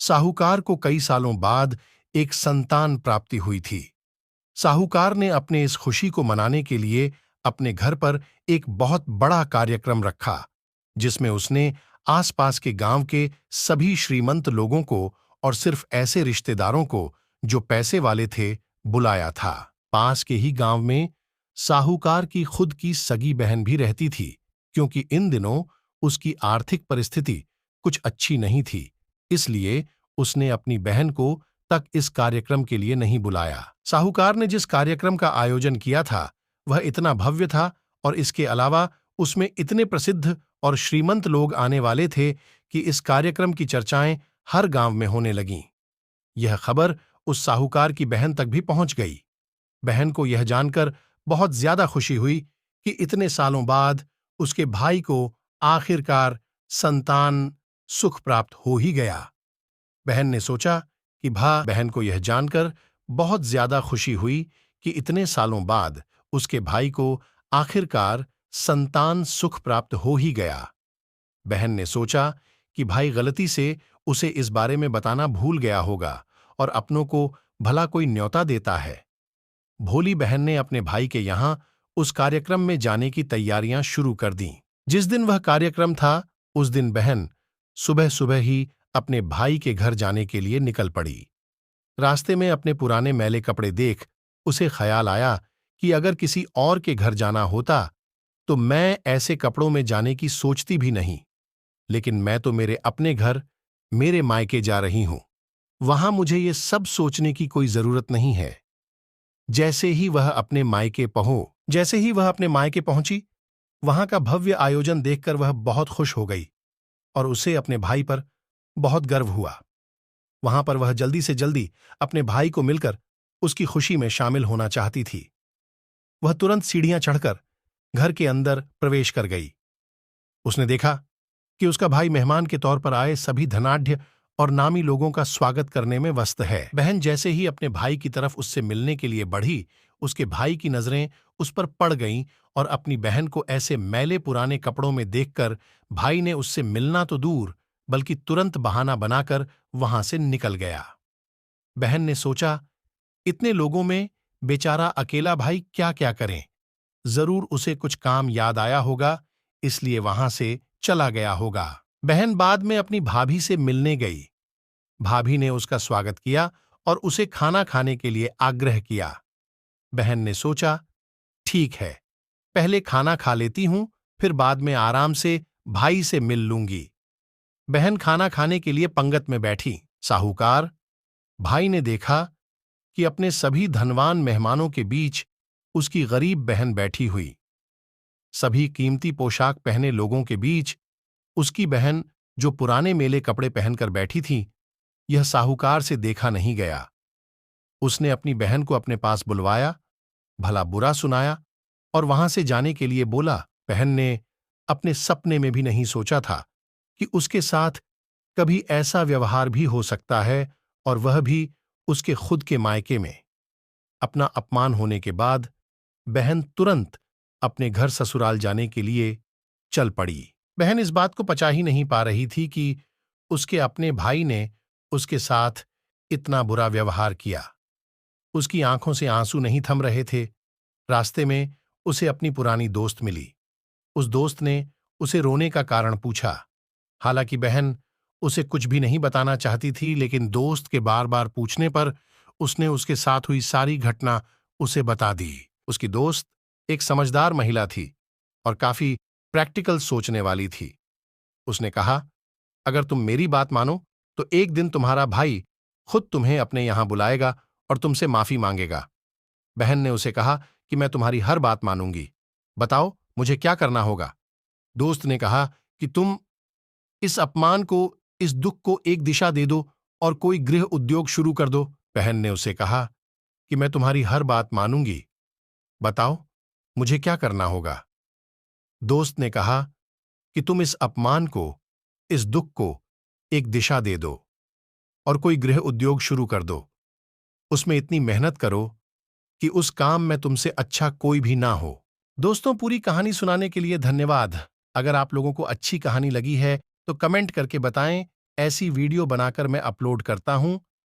साहूकार को कई सालों बाद एक संतान प्राप्ति हुई थी। साहूकार ने अपने इस खुशी को मनाने के लिए अपने घर पर एक बहुत बड़ा कार्यक्रम रखा, जिसमें उसने आसपास के गांव के सभी श्रीमंत लोगों को और सिर्फ ऐसे रिश्तेदारों को जो पैसे वाले थे बुलाया था। पास के ही गांव में साहूकार की खुद की सगी बहन भी रहती थी, क्योंकि इन दिनों उसकी आर्थिक परिस्थिति कुछ अच्छी नहीं थी, इसलिए उसने अपनी बहन को तक इस कार्यक्रम के लिए नहीं बुलाया। साहूकार ने जिस कार्यक्रम का आयोजन किया था वह इतना भव्य था और इसके अलावा उसमें इतने प्रसिद्ध और श्रीमंत लोग आने वाले थे कि इस कार्यक्रम की चर्चाएं हर गांव में होने लगीं। यह खबर उस साहूकार की बहन तक भी पहुंच गई। बहन को यह जानकर बहुत ज्यादा खुशी हुई कि इतने सालों बाद उसके भाई को आखिरकार संतान सुख प्राप्त हो ही गया। बहन ने सोचा कि बहन को यह जानकर बहुत ज्यादा खुशी हुई कि इतने सालों बाद उसके भाई को आखिरकार संतान सुख प्राप्त हो ही गया। बहन ने सोचा कि भाई गलती से उसे इस बारे में बताना भूल गया होगा और अपनों को भला कोई न्योता देता है। भोली बहन ने अपने भाई के यहां उस कार्यक्रम में जाने की तैयारियां शुरू कर दीं। जिस दिन वह कार्यक्रम था, उस दिन बहन सुबह सुबह ही अपने भाई के घर जाने के लिए निकल पड़ी। रास्ते में अपने पुराने मैले कपड़े देख उसे ख्याल आया कि अगर किसी और के घर जाना होता तो मैं ऐसे कपड़ों में जाने की सोचती भी नहीं, लेकिन मैं तो मेरे अपने घर, मेरे मायके जा रही हूं। वहां मुझे ये सब सोचने की कोई जरूरत नहीं है। जैसे ही वह अपने मायके पहुंची, वहां का भव्य आयोजन देखकर वह बहुत खुश हो गई और उसे अपने भाई पर बहुत गर्व हुआ। वहां पर वह जल्दी से जल्दी अपने भाई को मिलकर उसकी खुशी में शामिल होना चाहती थी। वह तुरंत सीढ़ियां चढ़कर घर के अंदर प्रवेश कर गई। उसने देखा कि उसका भाई मेहमान के तौर पर आए सभी धनाढ्य और नामी लोगों का स्वागत करने में व्यस्त है। बहन जैसे ही अपने भाई की तरफ उससे मिलने के लिए बढ़ी, उसके भाई की नजरें उस पर पड़ गईं और अपनी बहन को ऐसे मैले पुराने कपड़ों में देखकर भाई ने उससे मिलना तो दूर बल्कि तुरंत बहाना बनाकर वहां से निकल गया। बहन ने सोचा, इतने लोगों में बेचारा अकेला भाई क्या क्या करें। जरूर उसे कुछ काम याद आया होगा, इसलिए वहां से चला गया होगा। बहन बाद में अपनी भाभी से मिलने गई। भाभी ने उसका स्वागत किया और उसे खाना खाने के लिए आग्रह किया। बहन ने सोचा, ठीक है, पहले खाना खा लेती हूं, फिर बाद में आराम से भाई से मिल लूंगी। बहन खाना खाने के लिए पंगत में बैठी। साहूकार भाई ने देखा कि अपने सभी धनवान मेहमानों के बीच उसकी गरीब बहन बैठी हुई। सभी कीमती पोशाक पहने लोगों के बीच उसकी बहन जो पुराने मेले कपड़े पहनकर बैठी थी, यह साहूकार से देखा नहीं गया। उसने अपनी बहन को अपने पास बुलवाया, भला बुरा सुनाया और वहां से जाने के लिए बोला। बहन ने अपने सपने में भी नहीं सोचा था कि उसके साथ कभी ऐसा व्यवहार भी हो सकता है, और वह भी उसके खुद के मायके में। अपना अपमान होने के बाद बहन तुरंत अपने घर ससुराल जाने के लिए चल पड़ी। बहन इस बात को पचा ही नहीं पा रही थी कि उसके अपने भाई ने उसके साथ इतना बुरा व्यवहार किया। उसकी आंखों से आंसू नहीं थम रहे थे। रास्ते में उसे अपनी पुरानी दोस्त मिली। उस दोस्त ने उसे रोने का कारण पूछा। हालांकि बहन उसे कुछ भी नहीं बताना चाहती थी, लेकिन दोस्त के बार बार पूछने पर उसने उसके साथ हुई सारी घटना उसे बता दी। उसकी दोस्त एक समझदार महिला थी और काफी प्रैक्टिकल सोचने वाली थी। उसने कहा, अगर तुम मेरी बात मानो तो एक दिन तुम्हारा भाई खुद तुम्हें अपने यहां बुलाएगा और तुमसे माफी मांगेगा। बहन ने उसे कहा कि मैं तुम्हारी हर बात मानूंगी, बताओ मुझे क्या करना होगा। दोस्त ने कहा कि तुम इस अपमान को, इस दुख को एक दिशा दे दो और कोई गृह उद्योग शुरू कर दो। बहन ने उसे कहा कि मैं तुम्हारी हर बात मानूंगी, बताओ मुझे क्या करना होगा। दोस्त ने कहा कि तुम इस अपमान को, इस दुख को एक दिशा दे दो और कोई गृह उद्योग शुरू कर दो। उसमें इतनी मेहनत करो कि उस काम में तुमसे अच्छा कोई भी ना हो। दोस्तों, पूरी कहानी सुनाने के लिए धन्यवाद। अगर आप लोगों को अच्छी कहानी लगी है तो कमेंट करके बताएं ऐसी वीडियो बनाकर मैं अपलोड करता हूं